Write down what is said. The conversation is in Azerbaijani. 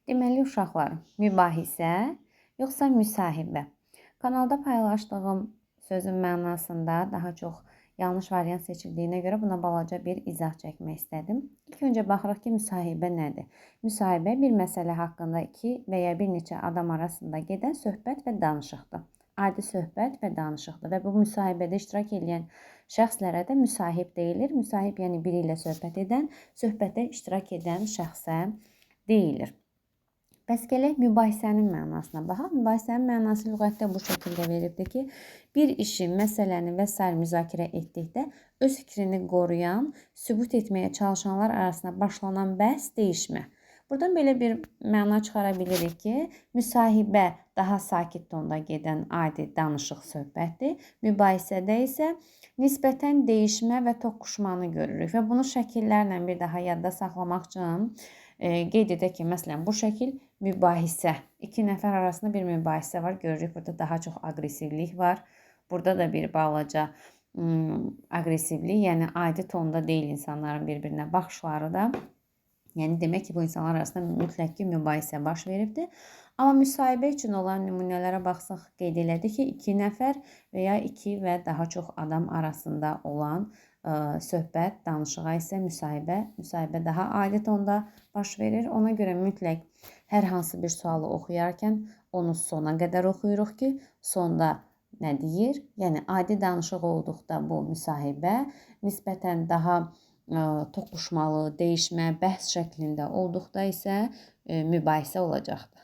Deməli uşaqlar, mübahisə yoxsa müsahibə? Kanalda paylaşdığım sözün mənasında daha çox yanlış variant seçildiyinə görə buna balaca bir izah çəkmək istədim. İlk öncə baxırıq ki, müsahibə nədir? Müsahibə bir məsələ haqqında iki və ya bir neçə adam arasında gedən söhbət və danışıqdır. Adi söhbət və danışıqdır və bu müsahibədə iştirak edən şəxslərə də müsahib deyilir. Müsahib yəni biri ilə söhbət edən, söhbətdə iştirak edən şəxsə deyilir. Bəs gələk mübahisənin mənasına baxaq. Mübahisənin mənası lüğətdə bu şəkildə verilibdir ki, bir işi, məsələni və s. müzakirə etdikdə öz fikrini qoruyan, sübut etməyə çalışanlar arasında başlanan bəhs, deyişmə. Buradan belə bir məna çıxara bilirik ki, müsahibə daha sakit tonda gedən adi danışıq söhbətdir. Mübahisədə isə nisbətən deyişmə və toqquşmanı görürük və bunu şəkillərlə bir daha yadda saxlamaq üçün qeyd edək ki, məsələn, bu şəkil mübahisə. İki nəfər arasında bir mübahisə var. Görürük, burada daha çox aqressivlik var. Burada da bir balaca aqressivlik, yəni adi tonda deyil insanların bir-birinə baxışları da. Yəni demək ki, bu insanlar arasında mütləq ki, mübahisə baş veribdir. Amma müsahibə üçün olan nümunələrə baxsaq, qeyd elədik ki, iki nəfər və ya iki və daha çox adam arasında olan söhbət, danışığa isə müsahibə daha adi tonda baş verir. Ona görə mütləq hər hansı bir sualı oxuyarkən onu sona qədər oxuyuruq ki, sonda nə deyir? Yəni adi danışıq olduqda bu müsahibə, nisbətən daha toqquşmalı, deyişmə, bəhs şəklində olduqda isə mübahisə olacaqdır.